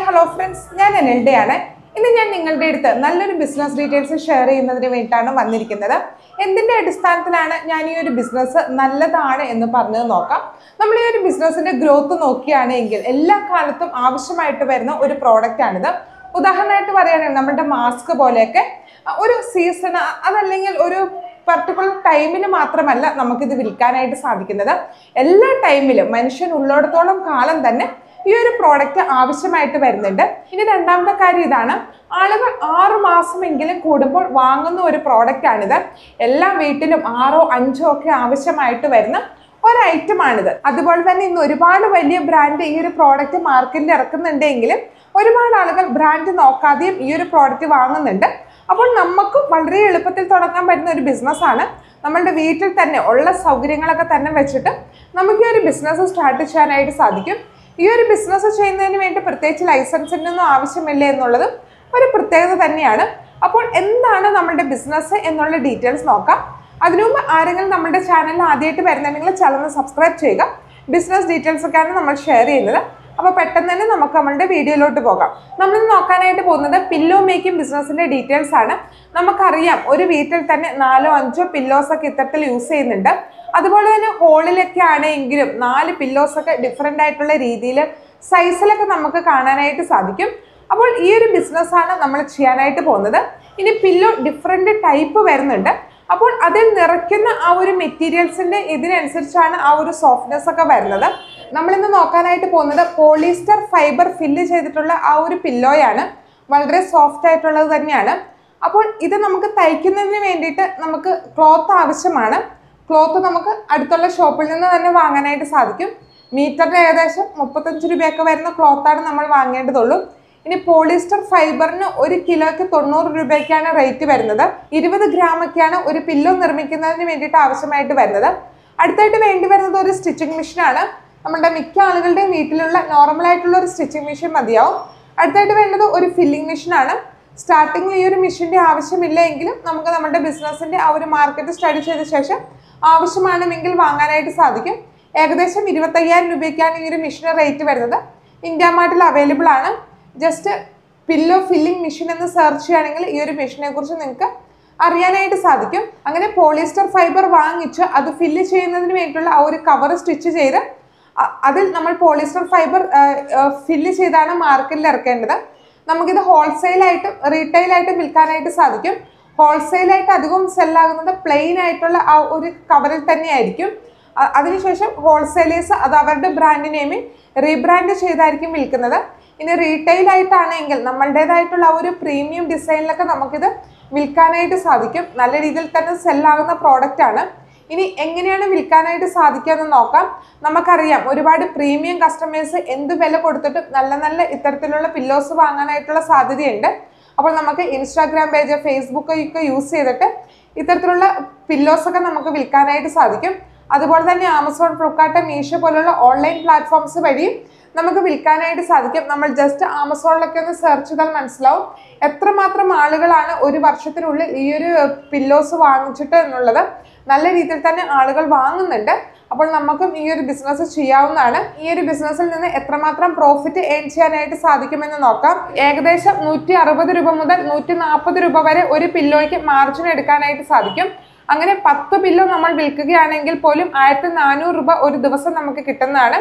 Hello friends, ഞാൻ അനൽഡയാണ്. ഇന്ന് ഞാൻ നിങ്ങളുടെ അടുത്ത് നല്ലൊരു ബിസിനസ് ഡീറ്റെയിൽസ് ഷെയർ ചെയ്യുന്നതിന് വേണ്ടിയിട്ടാണ് വന്നിരിക്കുന്നത്. എന്തിൻ്റെ അടിസ്ഥാനത്തിലാണ് ഞാൻ ഈ ഒരു ബിസിനസ് നല്ലതാണ് എന്ന് പറഞ്ഞത് നോക്കാം. നമ്മൾ ഈ ഒരു ബിസിനസ്സിൻ്റെ ഗ്രോത്ത് നോക്കുകയാണെങ്കിൽ എല്ലാ കാലത്തും ആവശ്യമായിട്ട് വരുന്ന ഒരു പ്രോഡക്റ്റാണിത്. ഉദാഹരണമായിട്ട് പറയുകയാണെങ്കിൽ നമ്മുടെ മാസ്ക് പോലെയൊക്കെ ഒരു സീസൺ അതല്ലെങ്കിൽ ഒരു പർട്ടിക്കുലർ ടൈമിൽ മാത്രമല്ല നമുക്കിത് വിൽക്കാനായിട്ട് സാധിക്കുന്നത്. എല്ലാ ടൈമിലും മനുഷ്യൻ ഉള്ളിടത്തോളം കാലം തന്നെ ഈ ഒരു പ്രോഡക്റ്റ് ആവശ്യമായിട്ട് വരുന്നുണ്ട്. ഇനി രണ്ടാമത്തെ കാര്യം ഇതാണ്, ആളുകൾ 6 മാസമെങ്കിലും കൂടുമ്പോൾ വാങ്ങുന്ന ഒരു പ്രോഡക്റ്റാണിത്. എല്ലാ വീട്ടിലും 6 or 5 ഒക്കെ ആവശ്യമായിട്ട് വരുന്ന ഒരു ഐറ്റമാണിത്. അതുപോലെ തന്നെ ഇന്ന് ഒരുപാട് വലിയ ബ്രാൻഡ് ഈ ഒരു പ്രോഡക്റ്റ് മാർക്കറ്റിൽ ഇറക്കുന്നുണ്ടെങ്കിലും ഒരുപാട് ആളുകൾ ബ്രാൻഡ് നോക്കാതെയും ഈ ഒരു പ്രോഡക്റ്റ് വാങ്ങുന്നുണ്ട്. അപ്പോൾ നമുക്ക് വളരെ എളുപ്പത്തിൽ തുടങ്ങാൻ പറ്റുന്ന ഒരു ബിസിനസ്സാണ്. നമ്മളുടെ വീട്ടിൽ തന്നെ ഉള്ള സൗകര്യങ്ങളൊക്കെ തന്നെ വെച്ചിട്ട് നമുക്ക് ഈ ഒരു ബിസിനസ് സ്റ്റാർട്ട് ചെയ്യാനായിട്ട് സാധിക്കും. ഈ ഒരു ബിസിനസ് ചെയ്യുന്നതിന് വേണ്ടി പ്രത്യേകിച്ച് ലൈസൻസിൻ്റെ ഒന്നും ആവശ്യമില്ല എന്നുള്ളത് ഒരു പ്രത്യേകത തന്നെയാണ്. അപ്പോൾ എന്താണ് നമ്മുടെ ബിസിനസ് എന്നുള്ള ഡീറ്റെയിൽസ് നോക്കാം. അതിനുമുമ്പ് ആരെങ്കിലും നമ്മുടെ ചാനലിൽ ആദ്യമായിട്ട് വരുന്നുണ്ടെങ്കിൽ ചാനൽ സബ്സ്ക്രൈബ് ചെയ്യുക. ബിസിനസ് ഡീറ്റെയിൽസ് ഒക്കെയാണ് നമ്മൾ ഷെയർ ചെയ്യുന്നത്. അപ്പോൾ പെട്ടെന്ന് തന്നെ നമുക്ക് നമ്മളുടെ വീഡിയോയിലോട്ട് പോകാം. നമ്മൾ നോക്കാനായിട്ട് പോകുന്നത് പില്ലോ മേക്കിംഗ് ബിസിനസ്സിൻ്റെ ഡീറ്റെയിൽസ് ആണ്. നമുക്കറിയാം ഒരു വീട്ടിൽ തന്നെ 4 or 5 പില്ലോസൊക്കെ ഇത്തരത്തിൽ യൂസ് ചെയ്യുന്നുണ്ട്. അതുപോലെ തന്നെ ഹോളിലൊക്കെ ആണെങ്കിലും 4 പില്ലോസൊക്കെ ഡിഫറെൻ്റ് ആയിട്ടുള്ള രീതിയിൽ സൈസിലൊക്കെ നമുക്ക് കാണാനായിട്ട് സാധിക്കും. അപ്പോൾ ഈ ഒരു ബിസിനസ്സാണ് നമ്മൾ ചെയ്യാനായിട്ട് പോകുന്നത്. ഇനി പില്ലോ ഡിഫറെൻ്റ് ടൈപ്പ് വരുന്നുണ്ട്. അപ്പോൾ അതിൽ നിറയ്ക്കുന്ന ആ ഒരു മെറ്റീരിയൽസിൻ്റെ ഇതിനനുസരിച്ചാണ് ആ ഒരു സോഫ്റ്റ്നെസ് ഒക്കെ വരുന്നത്. നമ്മളിന്ന് നോക്കാനായിട്ട് പോകുന്നത് പോളിസ്റ്റർ ഫൈബർ ഫില്ല് ചെയ്തിട്ടുള്ള ആ ഒരു പില്ലോയാണ്. വളരെ സോഫ്റ്റ് ആയിട്ടുള്ളത് തന്നെയാണ്. അപ്പോൾ ഇത് നമുക്ക് തയ്ക്കുന്നതിന് വേണ്ടിയിട്ട് നമുക്ക് ക്ലോത്ത് ആവശ്യമാണ്. ക്ലോത്ത് നമുക്ക് അടുത്തുള്ള ഷോപ്പിൽ നിന്ന് തന്നെ വാങ്ങാനായിട്ട് സാധിക്കും. മീറ്ററിന് ഏകദേശം 35 രൂപയൊക്കെ വരുന്ന ക്ലോത്താണ് നമ്മൾ വാങ്ങേണ്ടതുള്ളൂ. ഇനി പോളിസ്റ്റർ ഫൈബറിന് 1 കിലോയ്ക്ക് 90 രൂപയ്ക്കാണ് റേറ്റ് വരുന്നത്. 20 ഗ്രാമൊക്കെയാണ് ഒരു പില്ലോ നിർമ്മിക്കുന്നതിന് വേണ്ടിയിട്ട് ആവശ്യമായിട്ട് വരുന്നത്. അടുത്തായിട്ട് വേണ്ടി വരുന്നത് ഒരു സ്റ്റിച്ചിങ് മെഷീനാണ്. നമ്മുടെ മിക്ക ആളുകളുടെയും വീട്ടിലുള്ള നോർമലായിട്ടുള്ള ഒരു സ്റ്റിച്ചിങ് മെഷീൻ മതിയാവും. അടുത്തായിട്ട് വേണ്ടത് ഒരു ഫില്ലിംഗ് മെഷീനാണ്. സ്റ്റാർട്ടിങ്ങിൽ ഈ ഒരു മെഷീൻ്റെ ആവശ്യമില്ല എങ്കിലും നമുക്ക് നമ്മുടെ ബിസിനസ്സിൻ്റെ ആ ഒരു മാർക്കറ്റ് സ്റ്റഡി ചെയ്ത ശേഷം ആവശ്യമാണെങ്കിൽ വാങ്ങാനായിട്ട് സാധിക്കും. ഏകദേശം 25,000 രൂപയ്ക്കാണ് ഈ ഒരു മെഷീന് റേറ്റ് വരുന്നത്. ഇന്ത്യ മാർട്ടിൽ അവൈലബിൾ ആണ്. ജസ്റ്റ് പില്ലോ ഫില്ലിംഗ് മെഷീൻ എന്ന് സെർച്ച് ചെയ്യുകയാണെങ്കിൽ ഈ ഒരു മെഷീനെ കുറിച്ച് നിങ്ങൾക്ക് അറിയാനായിട്ട് സാധിക്കും. അങ്ങനെ പോളിസ്റ്റർ ഫൈബർ വാങ്ങിച്ച് അത് ഫില്ല് ചെയ്യുന്നതിന് വേണ്ടിയിട്ടുള്ള ആ ഒരു കവർ സ്റ്റിച്ച് ചെയ്ത് അതിൽ നമ്മൾ പോളിസ്റ്റർ ഫൈബർ ഫില്ല് ചെയ്താണ് മാർക്കറ്റിൽ ഇറക്കേണ്ടത്. നമുക്കിത് ഹോൾസെയിലായിട്ടും റീറ്റെയിലായിട്ടും വിൽക്കാനായിട്ട് സാധിക്കും. ഹോൾസെയിലായിട്ട് അധികവും സെല്ലാകുന്നത് പ്ലെയിൻ ആയിട്ടുള്ള ആ ഒരു കവറിൽ തന്നെയായിരിക്കും. അതിനുശേഷം ഹോൾസെയിലേഴ്സ് അത് അവരുടെ ബ്രാൻഡ് നെയിമിൽ റീബ്രാൻഡ് ചെയ്തായിരിക്കും വിൽക്കുന്നത്. ഇനി റീറ്റെയിലായിട്ടാണെങ്കിൽ നമ്മളുടേതായിട്ടുള്ള ആ ഒരു പ്രീമിയം ഡിസൈനിലൊക്കെ നമുക്കിത് വിൽക്കാനായിട്ട് സാധിക്കും. നല്ല രീതിയിൽ തന്നെ സെല്ലാകുന്ന പ്രോഡക്റ്റാണ്. ഇനി എങ്ങനെയാണ് വിൽക്കാനായിട്ട് സാധിക്കുക എന്ന് നോക്കാം. നമുക്കറിയാം ഒരുപാട് പ്രീമിയം കസ്റ്റമേഴ്സ് എന്ത് വില കൊടുത്തിട്ടും നല്ല നല്ല ഇത്തരത്തിലുള്ള പില്ലോസ് വാങ്ങാനായിട്ടുള്ള സാധ്യതയുണ്ട്. അപ്പോൾ നമുക്ക് ഇൻസ്റ്റാഗ്രാം പേജ്, ഫേസ്ബുക്ക് ഒക്കെ യൂസ് ചെയ്തിട്ട് ഇത്തരത്തിലുള്ള പില്ലോസൊക്കെ നമുക്ക് വിൽക്കാനായിട്ട് സാധിക്കും. അതുപോലെ തന്നെ ആമസോൺ, ഫ്ലിപ്കാർട്ട്, മീഷോ പോലുള്ള ഓൺലൈൻ പ്ലാറ്റ്ഫോംസ് വഴി നമുക്ക് വിൽക്കാനായിട്ട് സാധിക്കും. നമ്മൾ ജസ്റ്റ് ആമസോണിലൊക്കെ ഒന്ന് സെർച്ച് ചെയ്താൽ മനസ്സിലാവും എത്രമാത്രം ആളുകളാണ് ഒരു വർഷത്തിനുള്ളിൽ ഈ ഒരു പില്ലോസ് വാങ്ങിച്ചിട്ട് എന്നുള്ളത്. നല്ല രീതിയിൽ തന്നെ ആളുകൾ വാങ്ങുന്നുണ്ട്. അപ്പോൾ നമുക്കും ഈ ഒരു ബിസിനസ് ചെയ്യാവുന്നതാണ്. ഈ ഒരു ബിസിനസ്സിൽ നിന്ന് എത്രമാത്രം പ്രോഫിറ്റ് ഏൺ ചെയ്യാനായിട്ട് സാധിക്കുമെന്ന് നോക്കാം. ഏകദേശം 160 രൂപ മുതൽ 140 രൂപ വരെ ഒരു പില്ലോയ്ക്ക് മാർജിൻ എടുക്കാനായിട്ട് സാധിക്കും. അങ്ങനെ 10 പില്ലോ നമ്മൾ വിൽക്കുകയാണെങ്കിൽ പോലും 1400 രൂപ ഒരു ദിവസം നമുക്ക് കിട്ടുന്നതാണ്.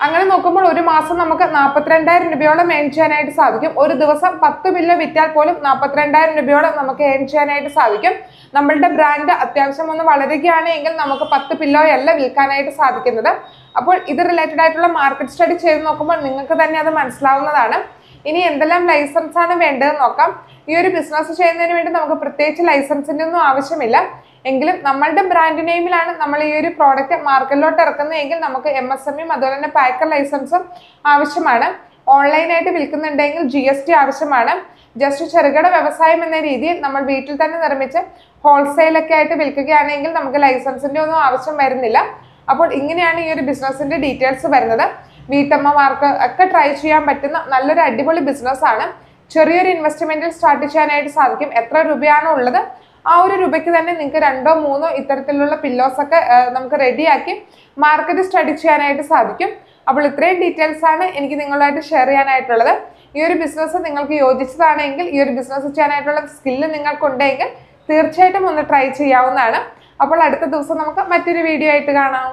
അങ്ങനെ നോക്കുമ്പോൾ ഒരു മാസം നമുക്ക് 42,000 രൂപയോളം ഏൺ ചെയ്യാനായിട്ട് സാധിക്കും. ഒരു ദിവസം 10 പില്ലോ വിറ്റാൽ പോലും 42,000 രൂപയോളം നമുക്ക് ഏൺ ചെയ്യാനായിട്ട് സാധിക്കും. നമ്മളുടെ ബ്രാൻഡ് അത്യാവശ്യം ഒന്ന് വളരുകയാണെങ്കിൽ നമുക്ക് 10 പില്ലോയല്ല വിൽക്കാനായിട്ട് സാധിക്കുന്നത്. അപ്പോൾ ഇത് റിലേറ്റഡ് ആയിട്ടുള്ള മാർക്കറ്റ് സ്റ്റഡി ചെയ്ത് നോക്കുമ്പോൾ നിങ്ങൾക്ക് തന്നെ അത് മനസ്സിലാവുന്നതാണ്. ഇനി എന്തെല്ലാം ലൈസൻസ് ആണ് വേണ്ടതെന്ന് നോക്കാം. ഈ ഒരു ബിസിനസ് ചെയ്യുന്നതിന് വേണ്ടി നമുക്ക് പ്രത്യേകിച്ച് ലൈസൻസിൻ്റെ ഒന്നും ആവശ്യമില്ല. എങ്കിലും നമ്മളുടെ ബ്രാൻഡ് നെയിമിലാണ് നമ്മൾ ഈ ഒരു പ്രോഡക്റ്റ് മാർക്കറ്റിലോട്ട് ഇറക്കുന്നതെങ്കിൽ നമുക്ക് MSMEയും അതുപോലെ തന്നെ പാക്കർ ലൈസൻസും ആവശ്യമാണ്. ഓൺലൈനായിട്ട് വിൽക്കുന്നുണ്ടെങ്കിൽ GST ആവശ്യമാണ്. ജസ്റ്റ് ചെറുകിട വ്യവസായം എന്ന രീതിയിൽ നമ്മൾ വീട്ടിൽ തന്നെ നിർമ്മിച്ച് ഹോൾസെയിലൊക്കെ ആയിട്ട് വിൽക്കുകയാണെങ്കിൽ നമുക്ക് ലൈസൻസിൻ്റെ ഒന്നും ആവശ്യം വരുന്നില്ല. അപ്പോൾ ഇങ്ങനെയാണ് ഈ ഒരു ബിസിനസ്സിൻ്റെ ഡീറ്റെയിൽസ് വരുന്നത്. വീട്ടമ്മമാർക്ക് ഒക്കെ ട്രൈ ചെയ്യാൻ പറ്റുന്ന നല്ലൊരു അടിപൊളി ബിസിനസ്സാണ്. ചെറിയൊരു ഇൻവെസ്റ്റ്മെൻറ്റിൽ സ്റ്റാർട്ട് ചെയ്യാനായിട്ട് സാധിക്കും. എത്ര രൂപയാണോ ഉള്ളത് ആ ഒരു രൂപയ്ക്ക് തന്നെ നിങ്ങൾക്ക് 2 or 3 ഇത്തരത്തിലുള്ള പില്ലോസൊക്കെ നമുക്ക് റെഡിയാക്കി മാർക്കറ്റ് സ്റ്റഡി ചെയ്യാനായിട്ട് സാധിക്കും. അപ്പോൾ ഇത്രയും ഡീറ്റെയിൽസ് ആണ് എനിക്ക് നിങ്ങളുമായിട്ട് ഷെയർ ചെയ്യാനായിട്ടുള്ളത്. ഈ ഒരു ബിസിനസ് നിങ്ങൾക്ക് യോജിച്ചതാണെങ്കിൽ, ഈ ഒരു ബിസിനസ് ചെയ്യാനായിട്ടുള്ള സ്കില്ല് നിങ്ങൾക്കുണ്ടെങ്കിൽ തീർച്ചയായിട്ടും ഒന്ന് ട്രൈ ചെയ്യാവുന്നതാണ്. അപ്പോൾ അടുത്ത ദിവസം നമുക്ക് മറ്റൊരു വീഡിയോ ആയിട്ട് കാണാം.